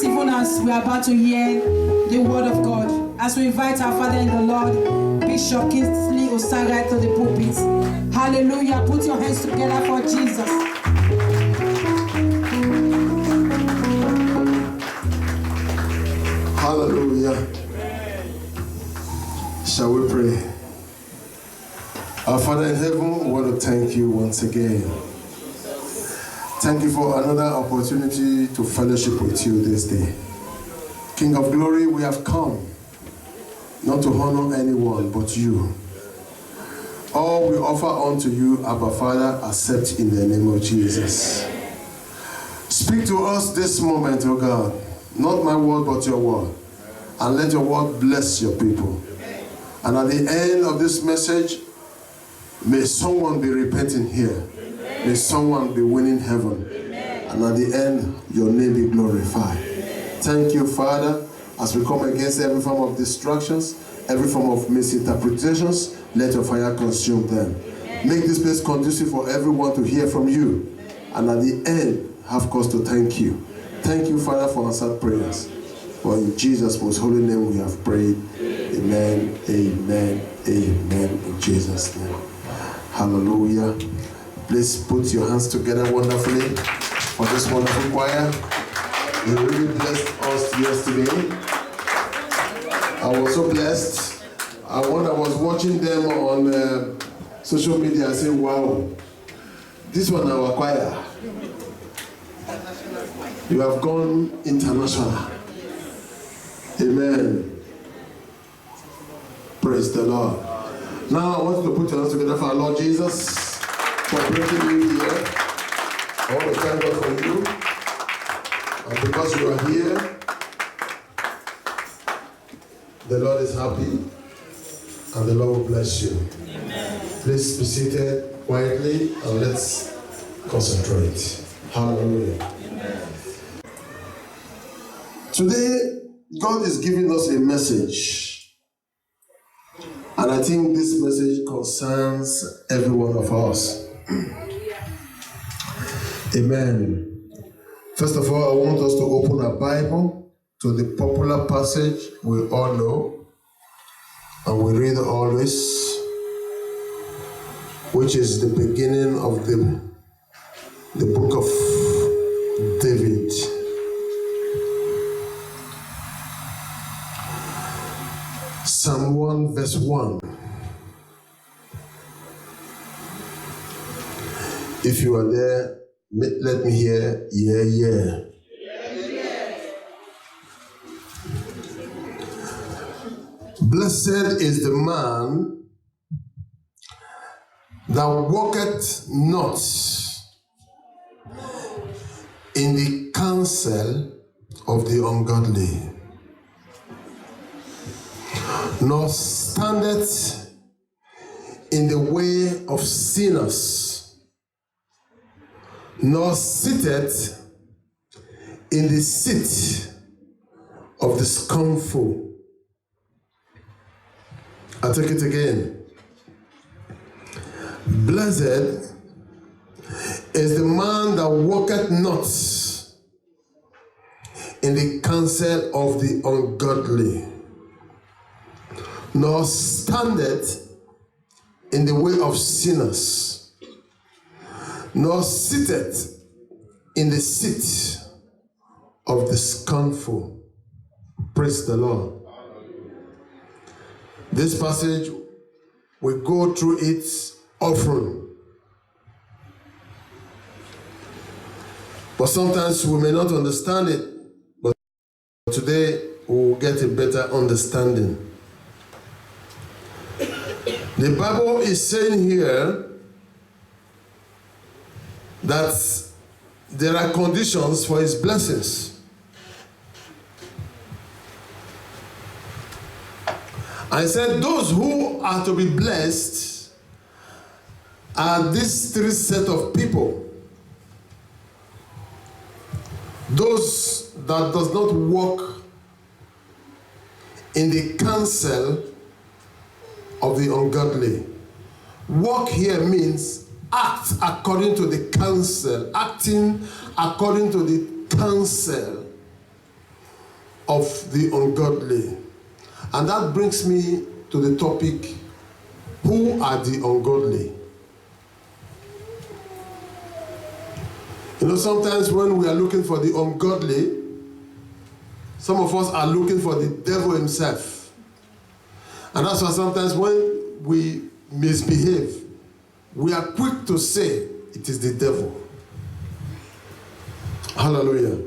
Even as we are about to hear the word of God, as we invite our Father in the Lord, Bishop Kingsley Osagai, to the pulpit. Hallelujah. Put your hands together for Jesus. Hallelujah. Shall we pray? Our Father in heaven, we want to thank you once again. Thank you for another opportunity to fellowship with you this day. King of glory, we have come not to honor anyone but you. All we offer unto you, Abba Father, accept in the name of Jesus. Speak to us this moment, O God. Not my word, but your word. And let your word bless your people. And at the end of this message, may someone be repenting here. May someone be winning heaven. And at the end, your name be glorified. Thank you, Father, as we come against every form of distractions, every form of misinterpretations, let your fire consume them. Make this place conducive for everyone to hear from you. And at the end, have cause to thank you. Thank you, Father, for answered prayers. For in Jesus' most holy name we have prayed. Amen, amen, amen, in Jesus' name. Hallelujah. Please put your hands together wonderfully for this wonderful choir. They really blessed us yesterday. I was so blessed. I was watching them on social media and saying, wow, this one our choir. You have gone international. Amen. Praise the Lord. Now I want you to put your hands together for our Lord Jesus, for bringing you here. I want to thank God for you. And because you are here, the Lord is happy and the Lord will bless you. Amen. Please be seated quietly and let's concentrate. Hallelujah. Amen. Today, God is giving us a message. And I think this message concerns every one of us. Amen. First of all, I want us to open our Bible to the popular passage we all know and we read always, which is the beginning of the book of David. Psalm 1 verse 1. If you are there, let me hear, yeah. Blessed is the man that walketh not in the counsel of the ungodly, nor standeth in the way of sinners, nor sitteth in the seat of the scornful. I'll take it again. Blessed is the man that walketh not in the counsel of the ungodly, nor standeth in the way of sinners, nor sitteth in the seat of the scornful. Praise the Lord. This passage, we go through it often. But sometimes we may not understand it. But today, we will get a better understanding. The Bible is saying here that there are conditions for his blessings. I said those who are to be blessed are these three set of people. Those that does not walk in the counsel of the ungodly, walk here means act according to the counsel, acting according to the counsel of the ungodly. And that brings me to the topic, who are the ungodly? You know, sometimes when we are looking for the ungodly, some of us are looking for the devil himself. And that's why sometimes when we misbehave, we are quick to say it is the devil. Hallelujah.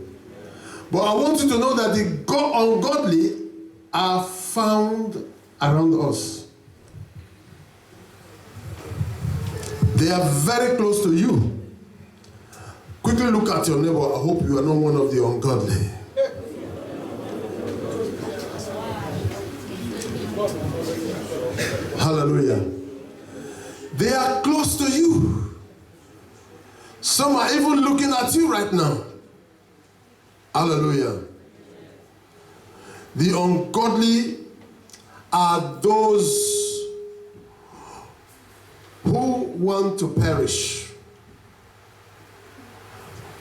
But I want you to know that the ungodly are found around us. They are very close to you. Quickly look at your neighbor. I hope you are not one of the ungodly. Hallelujah. They are close to you. Some are even looking at you right now. Hallelujah. The ungodly are those who want to perish.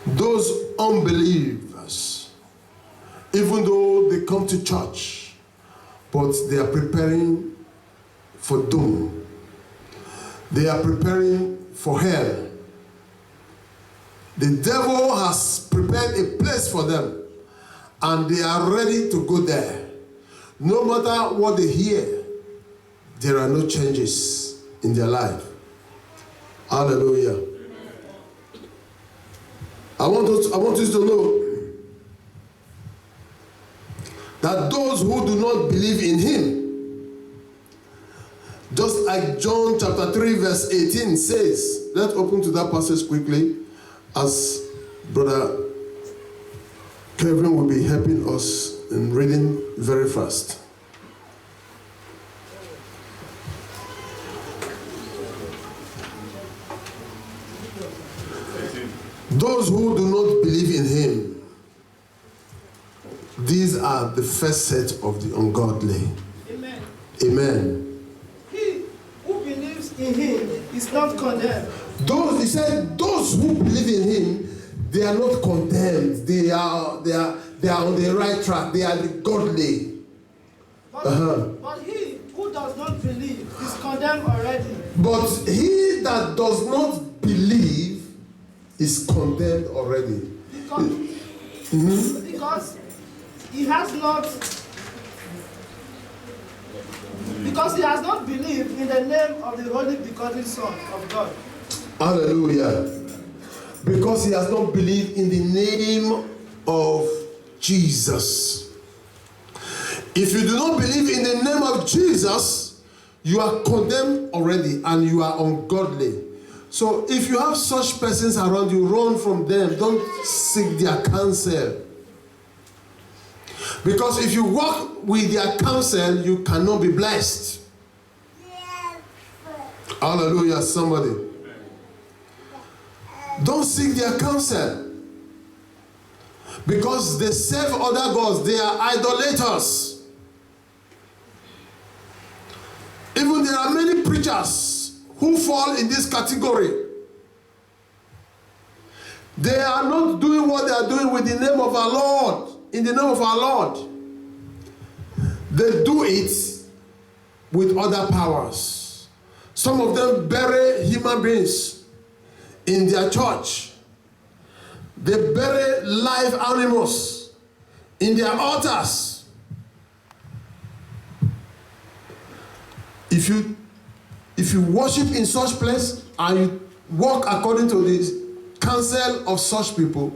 Those unbelievers, even though they come to church, but they are preparing for doom. They are preparing for hell. The devil has prepared a place for them, and they are ready to go there. No matter what they hear, there are no changes in their life. Hallelujah. I want you to know that those who do not believe in him, just like John chapter 3 verse 18 says, let's open to that passage quickly as Brother Kevin will be helping us in reading very fast. Those who do not believe in him, these are the first set of the ungodly. Amen. Amen. He who believes in him is not condemned. He said, those who believe in him, they are not condemned. They are on the right track. They are the godly. But he who does not believe is condemned already. But he that does not believe is condemned already. Because he has not believed in the name of the only begotten Son of God. Hallelujah. Because he has not believed in the name of Jesus. If you do not believe in the name of Jesus, you are condemned already and you are ungodly. So if you have such persons around you, run from them. Don't seek their counsel. Because if you walk with their counsel, you cannot be blessed. Hallelujah, somebody. Don't seek their counsel. Because they serve other gods. They are idolaters. Even there are many preachers who fall in this category. They are not doing what they are doing with the name of our Lord. In the name of our Lord. They do it with other powers. Some of them bury human beings in their church. They bury live animals in their altars. If you worship in such place and you walk according to the counsel of such people,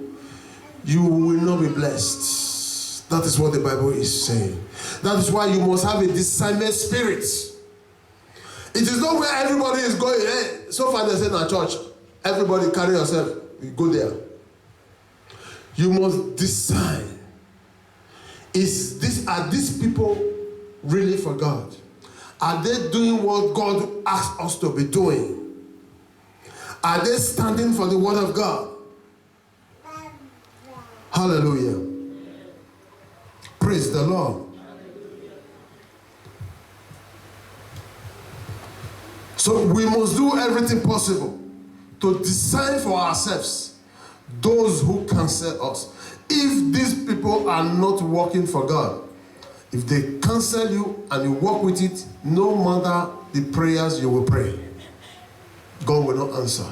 you will not be blessed. That is what the Bible is saying. That is why you must have a discernment spirit. It is not where everybody is going. Hey, so far they say in our church, everybody carry yourself, you go there. You must discern. Are these people really for God? Are they doing what God asked us to be doing? Are they standing for the word of God? Hallelujah. Praise the Lord. So we must do everything possible to decide for ourselves those who cancel us. If these people are not working for God, if they cancel you and you walk with it, no matter the prayers you will pray, God will not answer.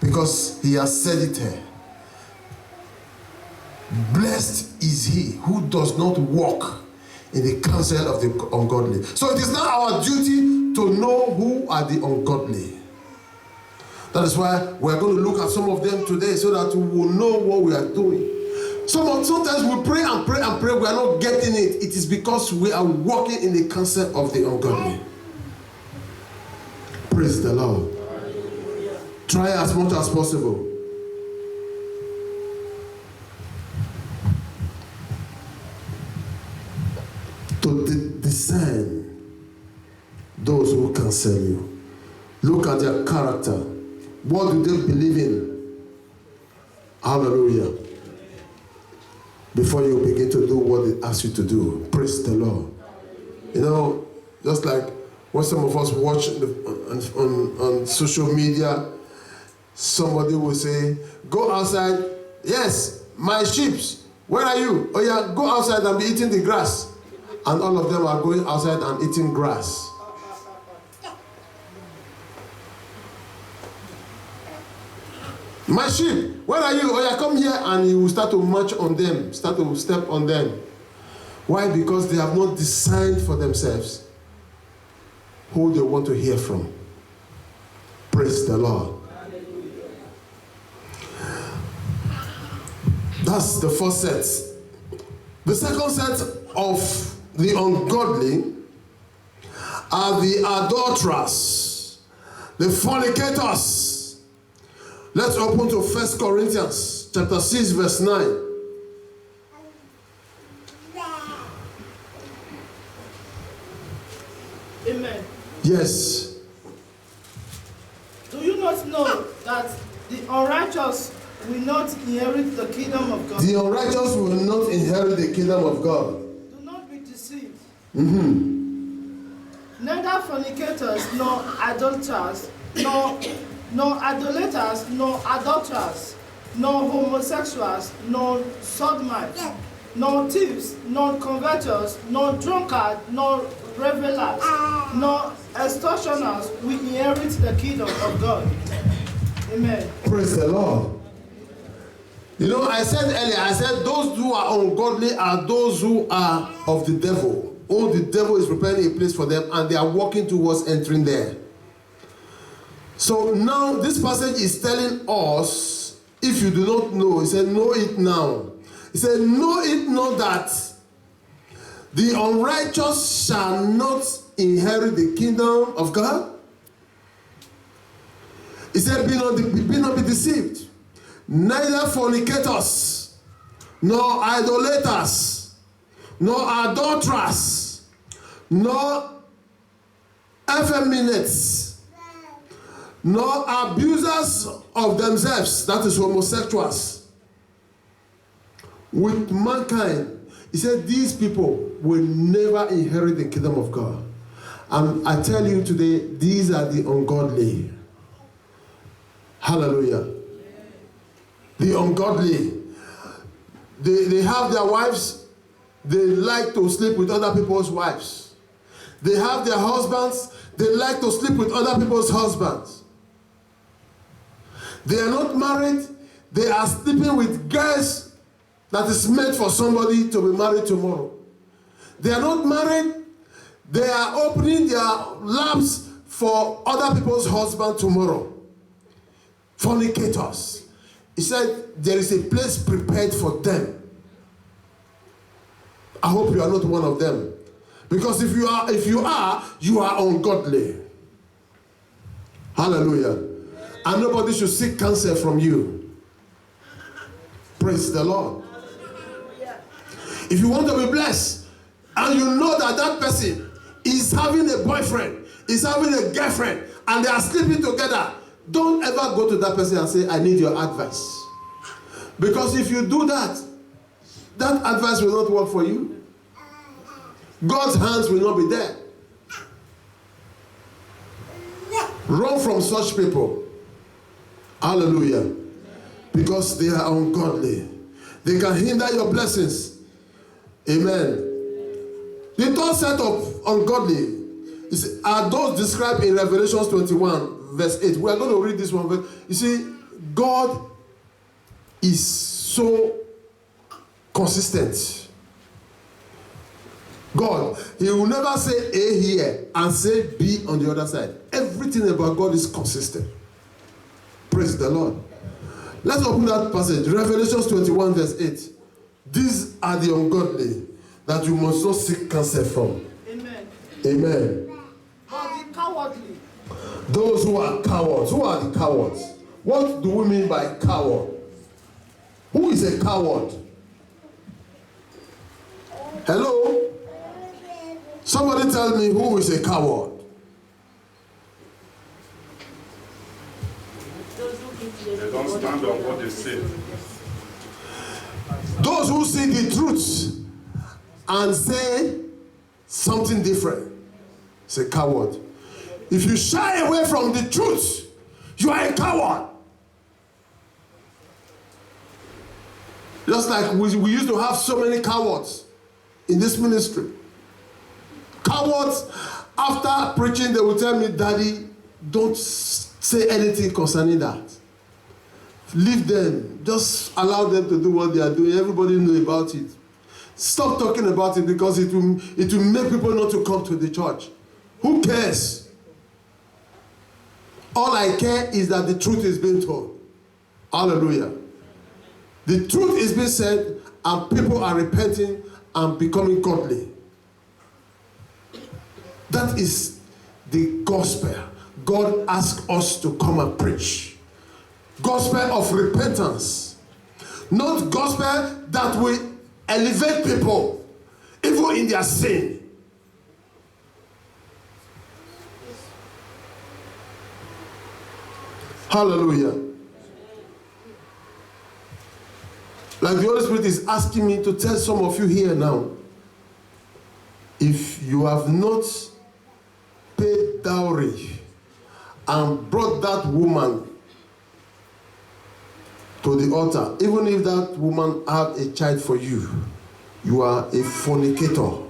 Because he has said it here. Blessed is he who does not walk in the counsel of the ungodly. So it is now our duty to know who are the ungodly. That is why we are going to look at some of them today so that we will know what we are doing. Sometimes we pray and pray and pray, we are not getting it. It is because we are walking in the counsel of the ungodly. Praise the Lord. Try as much as possible to discern those who cancel you. Look at their character. What do they believe in? Hallelujah. Before you begin to do what they ask you to do. Praise the Lord. You know, just like when some of us watch on social media, somebody will say, go outside. Yes, my sheep, where are you? Oh yeah, go outside and be eating the grass. And all of them are going outside and eating grass. My sheep, where are you? Oh yeah, come here. And you will start to march on them, start to step on them. Why? Because they have not decided for themselves who they want to hear from. Praise the Lord. That's the first set. The second set of the ungodly are the adulterers, the fornicators. Let's open to 1 Corinthians chapter 6 verse 9. Amen. Yes. Do you not know that the unrighteous will not inherit the kingdom of God? The unrighteous will not inherit the kingdom of God. Do not be deceived. Mm-hmm. Neither fornicators, nor adulterers, nor idolaters, nor adulterers, nor homosexuals, nor sodomites, nor thieves, nor covetous, nor drunkards, nor revelers, nor extortioners will inherit the kingdom of God. Amen. Praise the Lord. You know, I said earlier, those who are ungodly are those who are of the devil. Oh, the devil is preparing a place for them and they are walking towards entering there. So now this passage is telling us, if you do not know, he said, know it now. He said, know it now that the unrighteous shall not inherit the kingdom of God. He said, be not be deceived. Neither fornicators, nor idolaters, nor adulterers, nor effeminates, nor abusers of themselves, that is homosexuals, with mankind. He said these people will never inherit the kingdom of God. And I tell you today, these are the ungodly. Hallelujah. The ungodly. They have their wives. They like to sleep with other people's wives. They have their husbands. They like to sleep with other people's husbands. They are not married. They are sleeping with guys that is meant for somebody to be married tomorrow. They are not married. They are opening their laps for other people's husband tomorrow. Fornicators. He said there is a place prepared for them. I hope you are not one of them. Because if you are, you are ungodly. Hallelujah. And nobody should seek counsel from you. Praise the Lord. If you want to be blessed, and you know that that person is having a boyfriend, is having a girlfriend, and they are sleeping together, don't ever go to that person and say, I need your advice. Because if you do that, that advice will not work for you. God's hands will not be there. Run from such people. Hallelujah. Because they are ungodly. They can hinder your blessings. Amen. The third set of ungodly are those described in Revelation 21, verse 8. We are going to read this one. You see, God is so consistent. God, he will never say A here and say B on the other side. Everything about God is consistent. Praise the Lord. Let's open that passage. Revelation 21 verse 8. These are the ungodly that you must not seek counsel from. Amen. Amen. But the cowardly. Those who are cowards. Who are the cowards? What do we mean by coward? Who is a coward? Hello? Somebody tell me who is a coward. They don't stand on what they say. Those who see the truth and say something different. It's a coward. If you shy away from the truth, you are a coward. Just like we used to have so many cowards in this ministry. Cowards, after preaching, they will tell me, Daddy, don't say anything concerning that. Leave them. Just allow them to do what they are doing. Everybody know about it. Stop talking about it because it will make people not to come to the church. Who cares? All I care is that the truth is being told. Hallelujah. The truth is being said and people are repenting and becoming godly. That is the gospel God asks us to come and preach. Gospel of repentance. Not gospel that will elevate people even in their sin. Hallelujah. Like the Holy Spirit is asking me to tell some of you here now, if you have not paid dowry and brought that woman to the altar, even if that woman had a child for you, you are a fornicator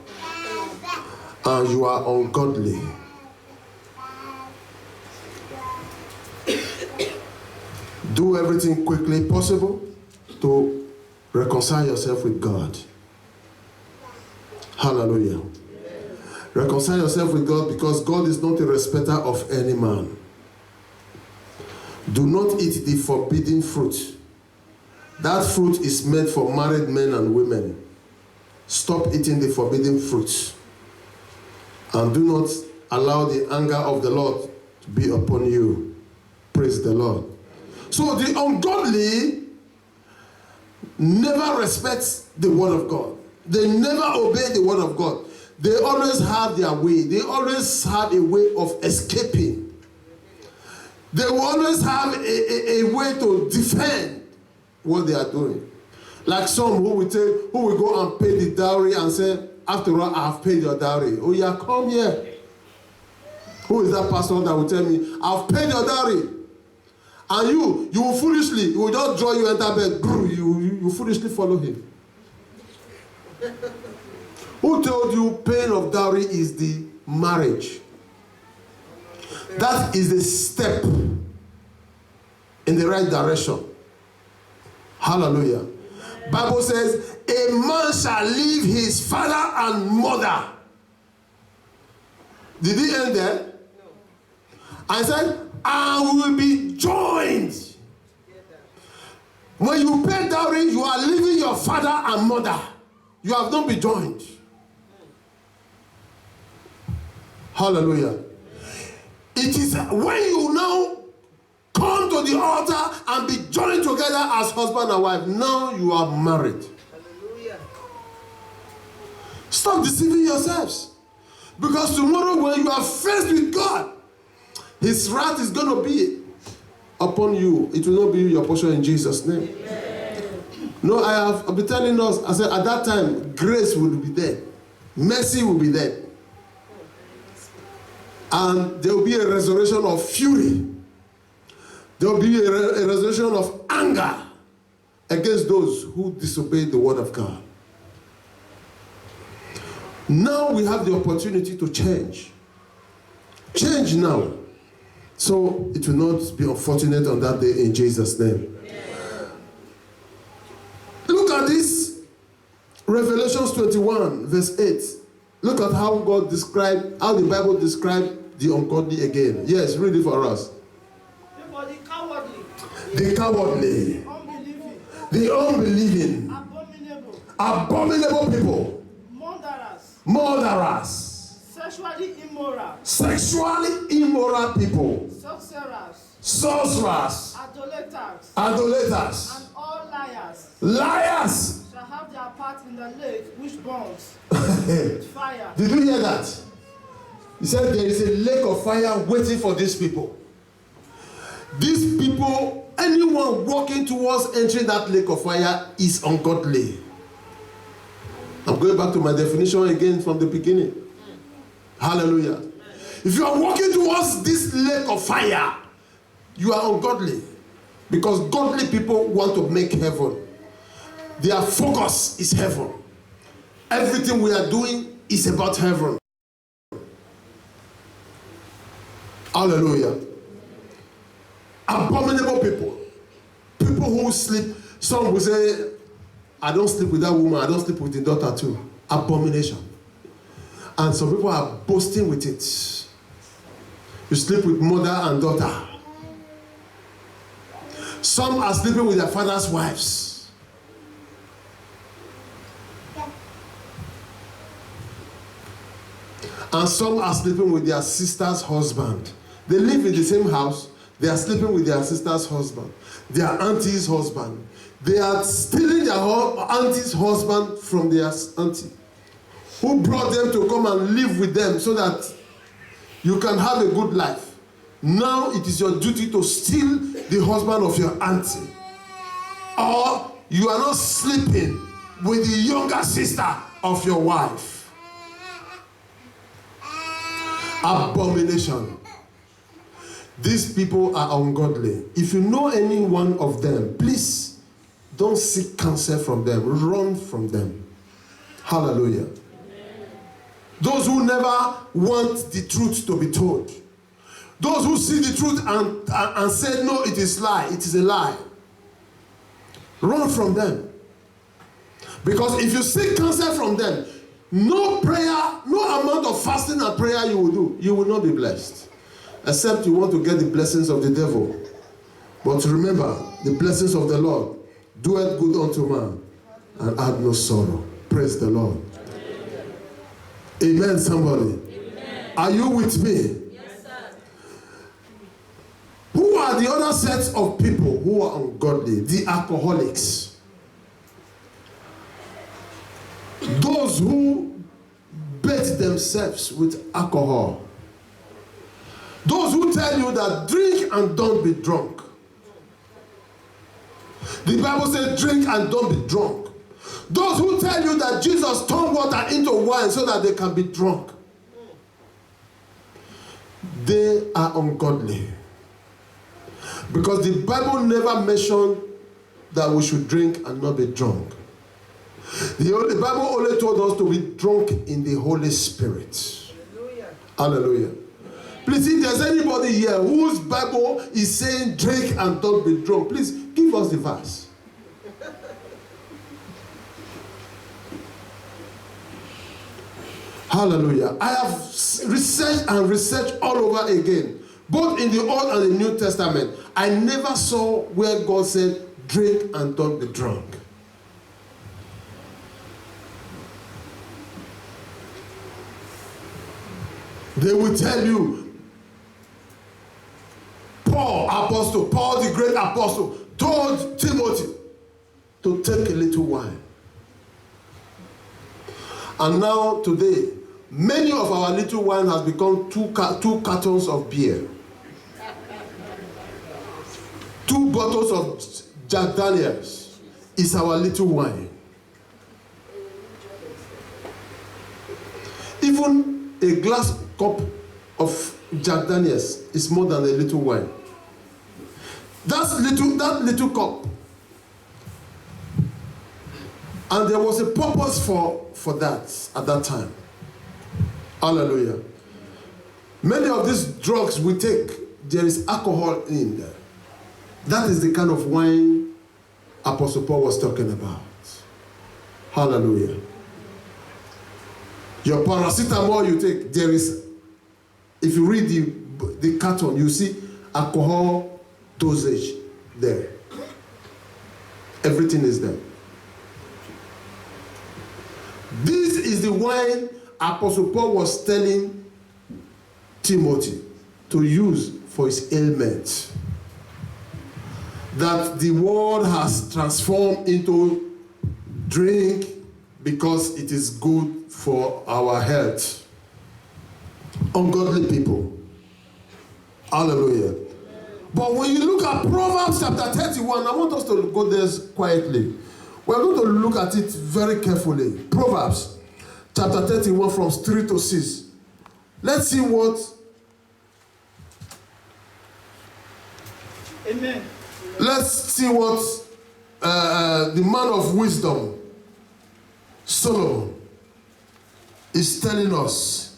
and you are ungodly. Do everything quickly possible to reconcile yourself with God. Hallelujah. Reconcile yourself with God because God is not a respecter of any man. Do not eat the forbidden fruit. That fruit is meant for married men and women. Stop eating the forbidden fruit. And do not allow the anger of the Lord to be upon you. Praise the Lord. So the ungodly never respect the word of God. They never obey the word of God. They always have their way. They always have a way of escaping. They will always have a way to defend what they are doing. Like some who will go and pay the dowry and say, after all, I have paid your dowry. Oh yeah, come here. Who is that pastor that will tell me, I've paid your dowry? And you will foolishly, you will just draw you enter bed, you foolishly follow him. Who told you pain of dowry is the marriage? That is the step in the right direction. Hallelujah. Bible says, a man shall leave his father and mother. Did he end there? No. I said, and will be joined. When you pay dowry, you are leaving your father and mother. You have not been joined. Hallelujah. It is when you now come to the altar and be joined together as husband and wife. Now you are married. Hallelujah. Stop deceiving yourselves. Because tomorrow when you are faced with God, his wrath is going to be upon you. It will not be your portion in Jesus' name. Amen. No, I've been telling us, I said at that time, grace will be there. Mercy will be there. And there will be a resurrection of fury. There will be a resurrection of anger against those who disobey the word of God. Now we have the opportunity to change. Change now. So it will not be unfortunate on that day in Jesus' name. Look at this. Revelations 21 verse 8. Look at how God described, how the Bible described the ungodly again. Yes, read it for us. The cowardly. The cowardly. Unbelieving. The unbelieving. Abominable. Abominable people. Murderers. Sexually immoral people. Sorcerers. Idolaters. And all liars. Liars. Shall have their part in the lake which burns with fire. Did you hear that? He said there is a lake of fire waiting for these people. These people, anyone walking towards entering that lake of fire is ungodly. I'm going back to my definition again from the beginning. Hallelujah. If you are walking towards this lake of fire, you are ungodly. Because godly people want to make heaven. Their focus is heaven. Everything we are doing is about heaven. Hallelujah. Abominable people. People who sleep. Some will say, I don't sleep with that woman, I don't sleep with the daughter too. Abomination. And some people are boasting with it. You sleep with mother and daughter. Some are sleeping with their father's wives. And some are sleeping with their sister's husband. They live in the same house. They are sleeping with their sister's husband, their auntie's husband. They are stealing their auntie's husband from their auntie, who brought them to come and live with them so that you can have a good life. Now it is your duty to steal the husband of your auntie. Or you are not sleeping with the younger sister of your wife. Abomination. These people are ungodly. If you know any one of them, please don't seek counsel from them. Run from them. Hallelujah. Those who never want the truth to be told. Those who see the truth and say, no, it is lie. It is a lie. Run from them. Because if you seek counsel from them, no prayer, no amount of fasting and prayer you will do, you will not be blessed. Except you want to get the blessings of the devil. But remember, the blessings of the Lord doeth good unto man and add no sorrow. Praise the Lord. Amen, somebody. Amen. Are you with me? Yes, sir. Who are the other sets of people who are ungodly? The alcoholics. Those who bathe themselves with alcohol. Those who tell you that drink and don't be drunk. The Bible says drink and don't be drunk. Those who tell you that Jesus turned water into wine so that they can be drunk. They are ungodly. Because the Bible never mentioned that we should drink and not be drunk. The Bible only told us to be drunk in the Holy Spirit. Hallelujah. Please, if there's anybody here whose Bible is saying drink and don't be drunk, please give us the verse. Hallelujah. I have researched all over again, both in the Old and the New Testament. I never saw where God said drink and don't be drunk. They will tell you, Paul the great apostle, told Timothy to take a little wine. And now today, many of our little wine has become two cartons of beer. 2 bottles of Jack Daniels is our little wine. Even a glass cup of Jack Daniels is more than a little wine. That little cup. And there was a purpose for that at that time. Hallelujah. Many of these drugs we take, there is alcohol in there. That is the kind of wine Apostle Paul was talking about. Hallelujah. Your paracetamol you take, there is, if you read the carton, you see alcohol dosage there. Everything is there. This is the wine Apostle Paul was telling Timothy to use for his ailment. That the world has transformed into drink because it is good for our health. Ungodly people. Hallelujah. But when you look at Proverbs chapter 31, I want us to go there quietly. We're going to look at it very carefully. Proverbs chapter 31 from 3 to 6. Let's see what... Amen. Let's see what the man of wisdom, Solomon, is telling us.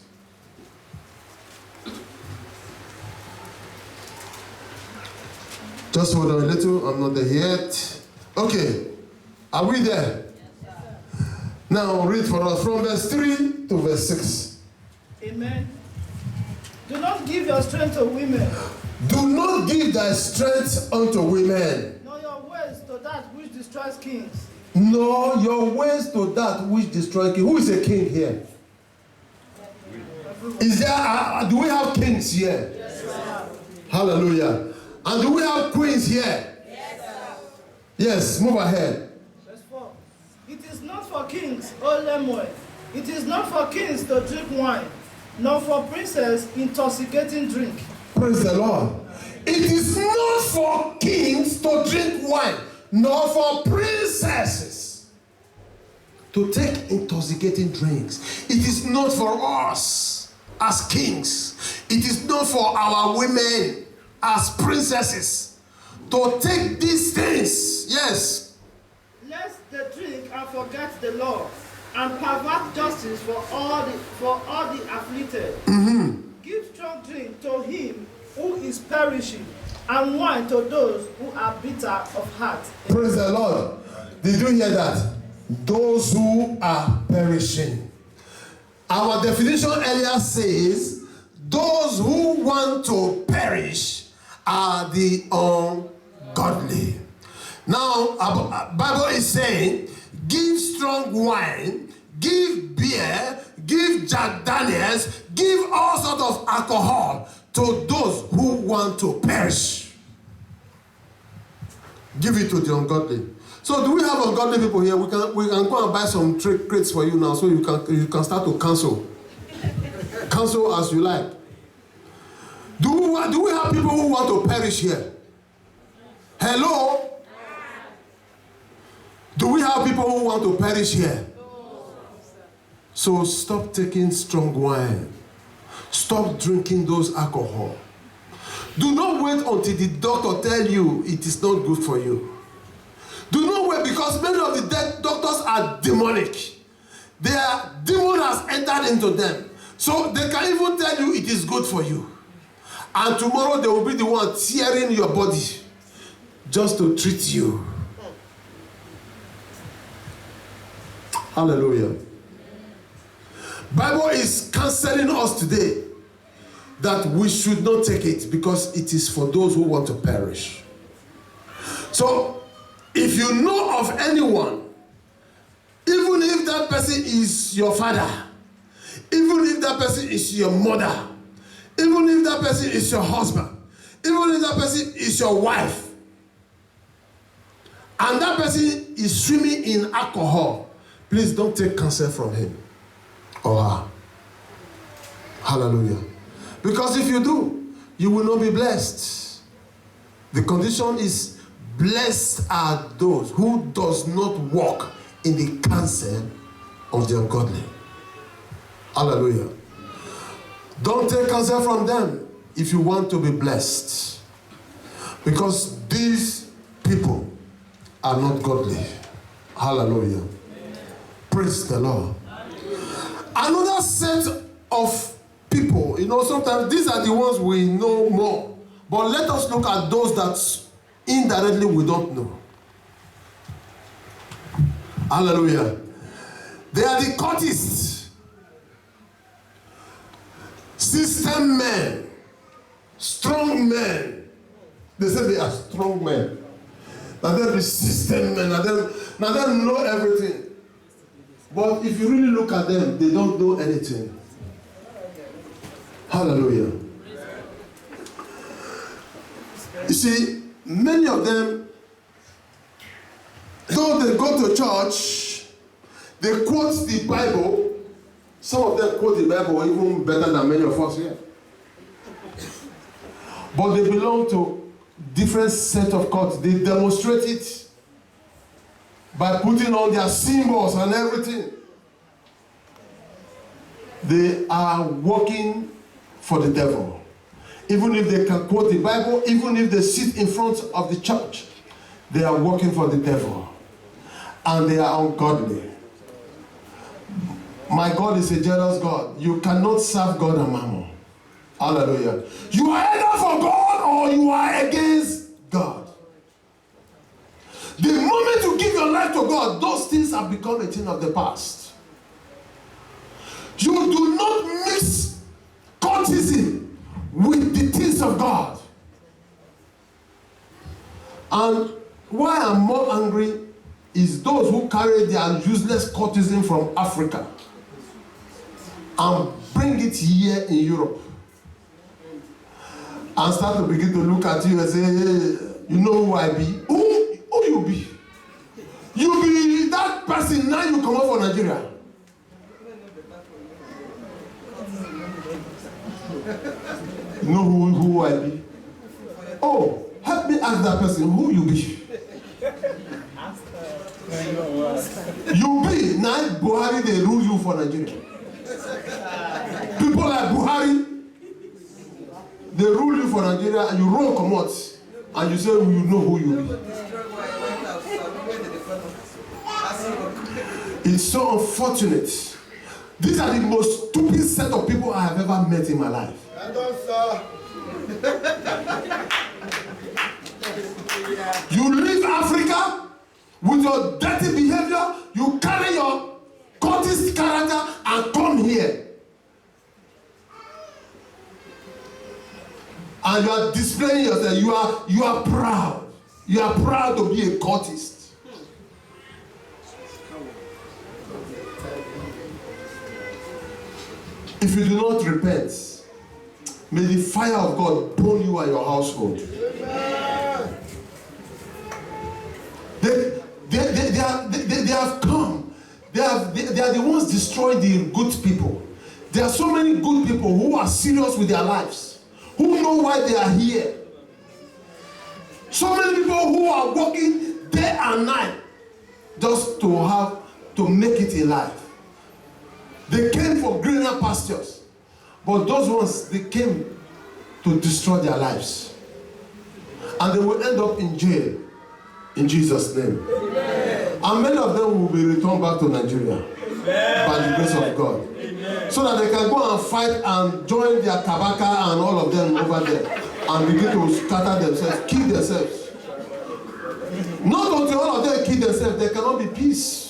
Just hold on a little, I'm not there yet. Okay, are we there? Now read for us from verse 3 to verse 6. Amen. Do not give your strength to women, Do not give thy strength unto women, nor your ways to that which destroys kings. nor your ways to that which destroys king. Who is a king here? Is there? Do we have kings here? Yes, sir. Hallelujah. And do we have queens here? Yes, sir. Yes, move ahead. Verse 4. It is not for kings, O Lemuel. It is not for kings to drink wine, nor for princes intoxicating drink. Praise the Lord. It is not for kings to drink wine, nor for princesses to take intoxicating drinks. It is not for us as kings. It is not for our women as princesses to take these things. Yes. Lest they drink and forget the law, and pervert justice for all the afflicted. Give strong drink to him who is perishing, and wine to those who are bitter of heart. Praise the Lord. Did you hear that? Those who are perishing. Our definition earlier says, those who want to perish are the ungodly. Now, Bible is saying, give strong wine, give beer, give Jack Daniels, give all sorts of alcohol to those who want to perish. Give it to the ungodly. So do we have ungodly people here? We can go and buy some crates for you now, so you can start to cancel. Cancel as you like. Do we have people who want to perish here? Hello? Do we have people who want to perish here? So stop taking strong wine. Stop drinking those alcohol. Do not wait until the doctor tells you it is not good for you. Do not wait, because many of the doctors are demonic. Their demon has entered into them. So they can even tell you it is good for you. And tomorrow they will be the one tearing your body just to treat you. Hallelujah. Bible is counseling us today that we should not take it because it is for those who want to perish. So, if you know of anyone, even if that person is your father, even if that person is your mother, even if that person is your husband, even if that person is your wife, and that person is swimming in alcohol, please don't take counsel from him or her. Hallelujah. Because if you do, you will not be blessed. The condition is, blessed are those who does not walk in the counsel of the ungodly. Hallelujah. Don't take counsel from them if you want to be blessed. Because these people are not godly. Hallelujah. Praise the Lord. Another set of people, sometimes these are the ones we know more. But let us look at those that indirectly we don't know. Hallelujah. They are the cultists, system men, strong men. They say they are strong men. Now they're the system men. Now they know everything. But if you really look at them, they don't know anything. Hallelujah. You see, many of them, though they go to church, they quote the Bible. Some of them quote the Bible even better than many of us here. But they belong to different set of cults. They demonstrate it by putting on their symbols and everything. They are working for the devil. Even if they can quote the Bible, even if they sit in front of the church, they are working for the devil. And they are ungodly. My God is a jealous God. You cannot serve God and mammon. Hallelujah. You are either for God or you are against God. The moment you give your life to God, those things have become a thing of the past. You do not mix cultism with the things of God. And why I'm more angry is those who carry their useless cultism from Africa and bring it here in Europe and start to begin to look at you and say, hey, you know who I be? Who you be? You be that person, now you come out for Nigeria. You know who I be? Oh, help me ask that person who you be. You be, now Buhari, they rule you for Nigeria. People like Buhari, they rule you for Nigeria and you run come out and you say you know who you be. It's so unfortunate. These are the most stupid set of people I have ever met in my life. You leave Africa with your dirty behavior, you carry your cultist character and come here. And you are displaying yourself. You are proud. You are proud to be a cultist. If you do not repent, may the fire of God burn you and your household. They have come. They are the ones destroying the good people. There are so many good people who are serious with their lives, who know why they are here. So many people who are working day and night just to make it in life. They came for greener pastures, but those ones, they came to destroy their lives. And they will end up in jail in Jesus' name. Amen. And many of them will be returned back to Nigeria. Amen. By the grace of God. Amen. So that they can go and fight and join their Kabaka and all of them over there and begin to scatter themselves, kill themselves. Not until all of them kill themselves, there cannot be peace.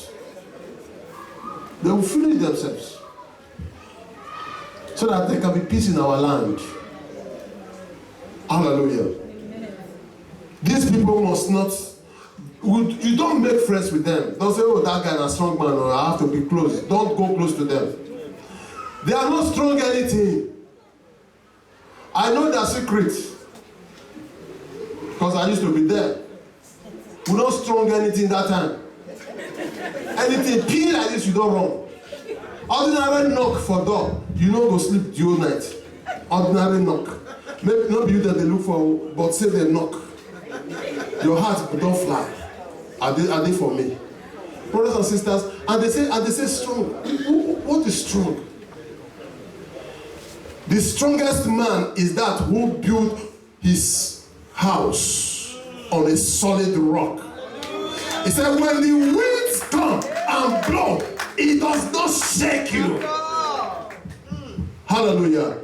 They will finish themselves so that there can be peace in our land. Hallelujah. Amen. These people must not, you don't make friends with them. Don't say, oh, that guy is a strong man, or I have to be close. Don't go close to them. They are not strong anything. I know their secrets because I used to be there. We're not strong anything that time. Anything pee like this, you don't run. Ordinary knock for door, you don't go sleep the whole night. Ordinary knock. Maybe not you that they look for, but say they knock. Your heart don't fly. Are they for me? Brothers and sisters, and they say strong. What is strong? The strongest man is that who built his house on a solid rock. He said, when the winds come and blow, it does not shake you. Hallelujah.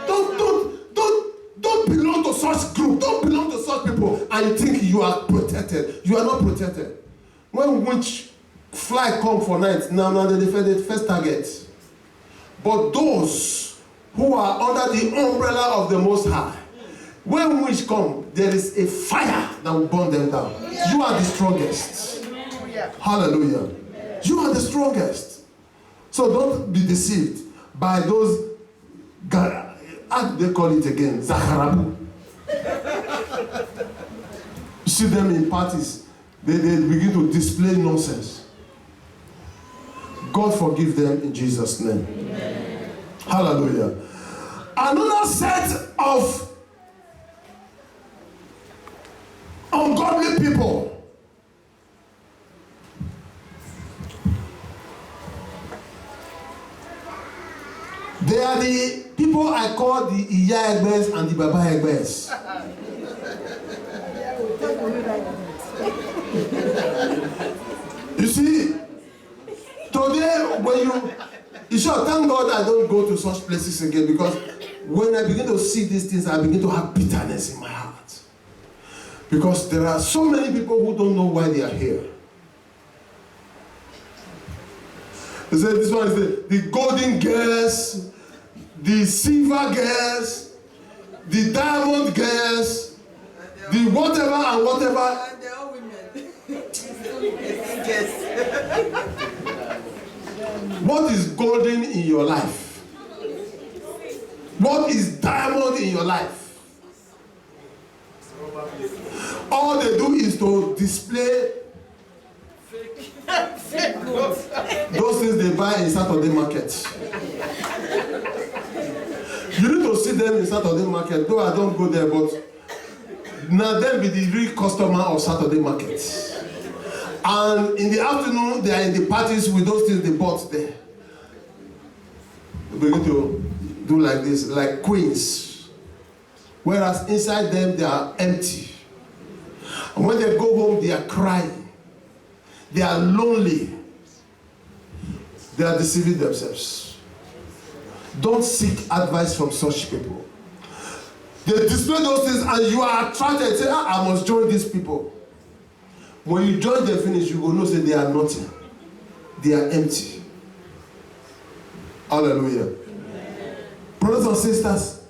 Don't belong to such group. Don't belong to such people and you think you are protected. You are not protected. When witch fly come for night, now they defend the first target. But those who are under the umbrella of the Most High, when witch come, there is a fire that will burn them down. You are the strongest. Hallelujah. You are the strongest. So don't be deceived by those, how do they call it again? Zakarabu. You see them in parties, they begin to display nonsense. God forgive them in Jesus' name. Amen. Hallelujah. Another set of ungodly people. They are the people I call the Iya Egbes and the Baba Egbes. You see, today when you sure, thank God I don't go to such places again, because when I begin to see these things, I begin to have bitterness in my heart. Because there are so many people who don't know why they are here. They say this one is the golden girls, the silver girls, the diamond girls, the whatever and whatever. And they're all women. What is golden in your life? What is diamond in your life? All they do is to display those things they buy in Saturday market. You need to see them in Saturday market, though I don't go there, but now them be the real customer of Saturday market. And in the afternoon, they are in the parties with those things they bought there. They begin to do like this, like queens. Whereas inside them, they are empty. And when they go home, they are crying. They are lonely. They are deceiving themselves. Don't seek advice from such people. They display those things and you are attracted. Say, I must join these people. When you join them finish, you will know say they are nothing. They are empty. Hallelujah. Amen. Brothers and sisters,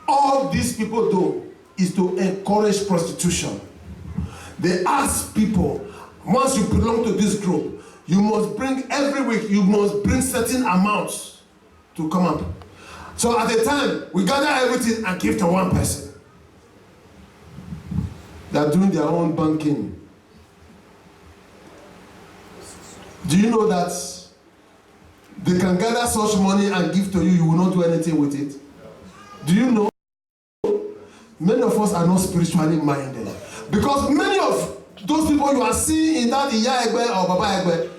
all these people do is to encourage prostitution. They ask people, once you belong to this group, you must bring every week, you must bring certain amounts to come up. So at the time, we gather everything and give to one person. They are doing their own banking. Do you know that they can gather such money and give to you, you will not do anything with it? Do you know? Many of us are not spiritually minded. Because many of those people you are seeing in that Iya Egbe or Baba Egbe,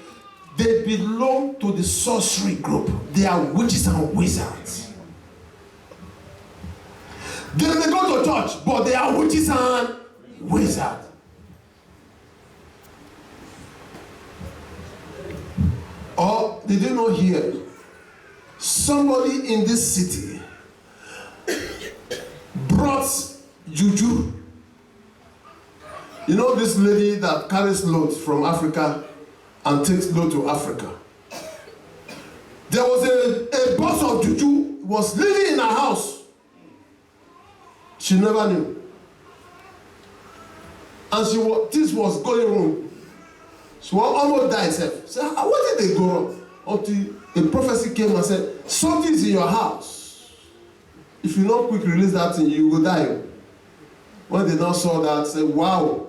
they belong to the sorcery group. They are witches and wizards. They may go to church, but they are witches and wizards. Or did you not hear? Somebody in this city brought juju. You know this lady that carries loads from Africa and takes load to Africa. There was a box of juju was living in her house. She never knew. And this was going wrong. She almost died herself. So what did they go wrong? Until a prophecy came and said, something is in your house. If you not quick release that thing, you will die. When they now saw that, say, wow.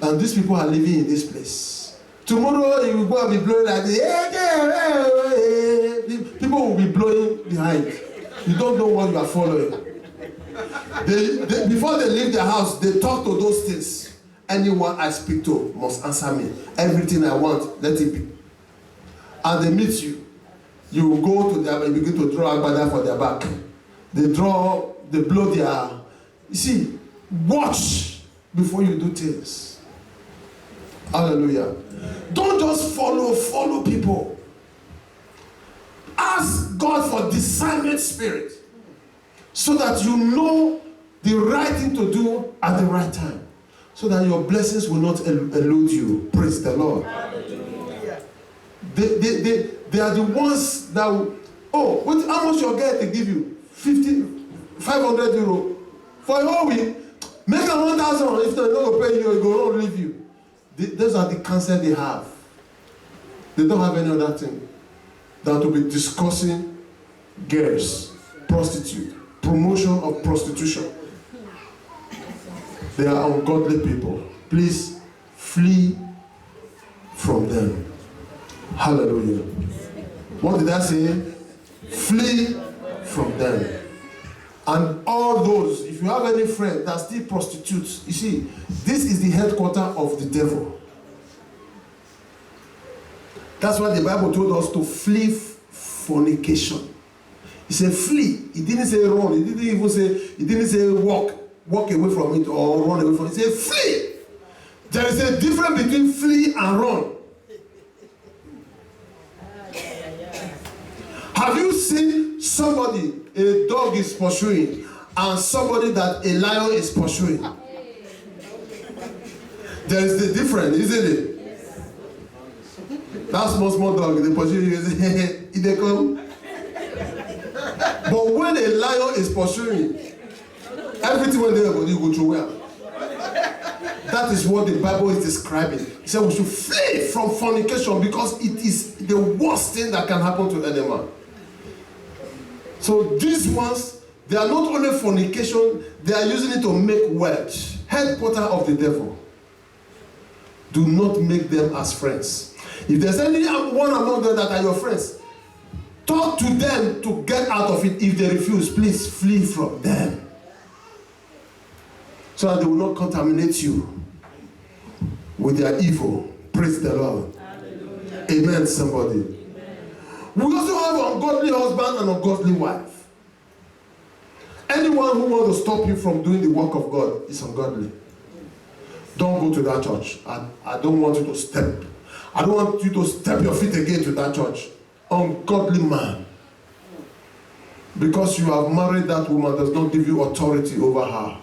And these people are living in this place. Tomorrow you will go and be blowing like this. People will be blowing behind. You don't know what you are following. Before they leave their house, they talk to those things. Anyone I speak to must answer me. Everything I want, let it be. And they meet you. You go to them and begin to draw agbada for their back. They blow their... You see, watch before you do things. Hallelujah. Don't just follow people. Ask God for discernment spirit so that you know the right thing to do at the right time, so that your blessings will not elude you. Praise the Lord. Hallelujah. They are the ones that will, how much your guy to give you? 500 euro for a whole week. Make a 1,000. If they're not going to pay you, they will not leave you. Those are the cancer they have. They don't have any other thing than to be discussing girls, prostitute, promotion of prostitution. They are ungodly people. Please flee from them. Hallelujah. What did I say? Flee from them. And all those, if you have any friend that still prostitutes, you see, this is the headquarters of the devil. That's why the Bible told us to flee fornication. He said flee. He didn't say run. He didn't say walk away from it or run away from it. He said flee. There is a difference between flee and run. Have you seen somebody a dog is pursuing and somebody that a lion is pursuing? There is the difference, isn't it? That small dog, they pursue you, they come. But when a lion is pursuing, everything when they go through well. That is what the Bible is describing. He said we should flee from fornication because it is the worst thing that can happen to any man. So these ones, they are not only fornication, they are using it to make wealth. Headquarters of the devil. Do not make them as friends. If there's anyone among them that are your friends, talk to them to get out of it. If they refuse, please flee from them, so that they will not contaminate you with their evil. Praise the Lord. Hallelujah. Amen, somebody. Amen. We also have an ungodly husband and ungodly wife. Anyone who wants to stop you from doing the work of God is ungodly. Don't go to that church. I don't want you to step. I don't want you to step your feet again to that church. Ungodly man. Because you have married that woman does not give you authority over her.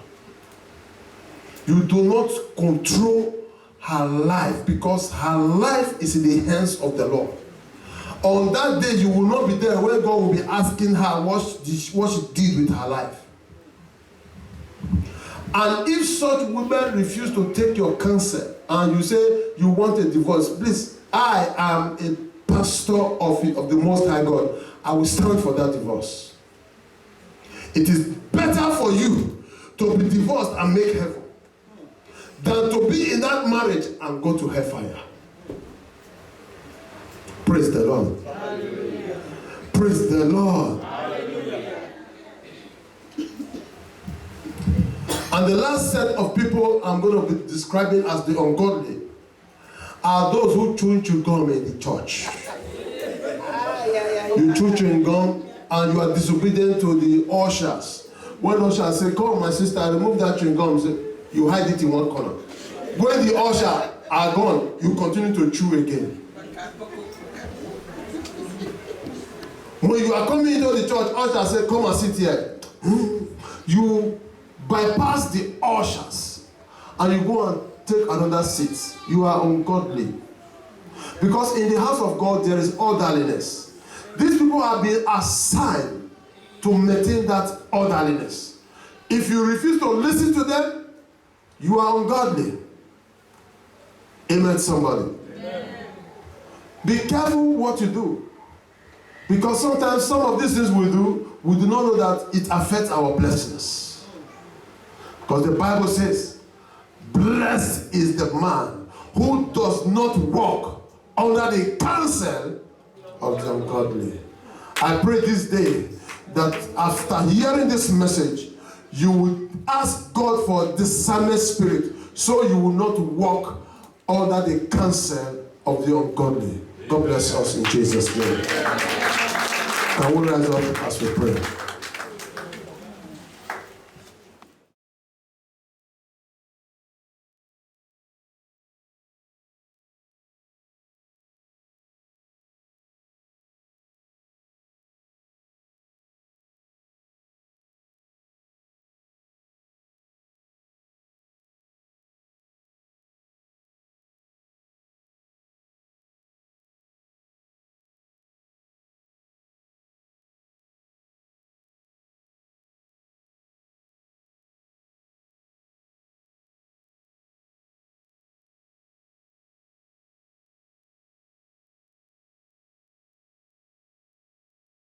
You do not control her life because her life is in the hands of the Lord. On that day, you will not be there where God will be asking her what she did with her life. And if such women refuse to take your counsel and you say you want a divorce, please, I am a pastor of the Most High God. I will stand for that divorce. It is better for you to be divorced and make heaven than to be in that marriage and go to hellfire. Praise the Lord. Hallelujah. Praise the Lord. Hallelujah. And the last set of people I'm going to be describing as the ungodly are those who chew chewing gum in the church. You chew chewing gum and you are disobedient to the ushers. When ushers say, come my sister, remove that chewing gum, you hide it in one corner. When the ushers are gone, you continue to chew again. When you are coming into the church, ushers say, come and sit here. You bypass the ushers and you go and take another seat. You are ungodly. Because in the house of God, there is orderliness. These people have been assigned to maintain that orderliness. If you refuse to listen to them, you are ungodly. Amen, somebody. Amen. Be careful what you do. Because sometimes some of these things we do not know that it affects our blessings. Because the Bible says, blessed is the man who does not walk under the counsel of the ungodly. I pray this day that after hearing this message, you will ask God for discernment spirit so you will not walk under the counsel of the ungodly. God bless us in Jesus' name. And we'll rise up as we pray.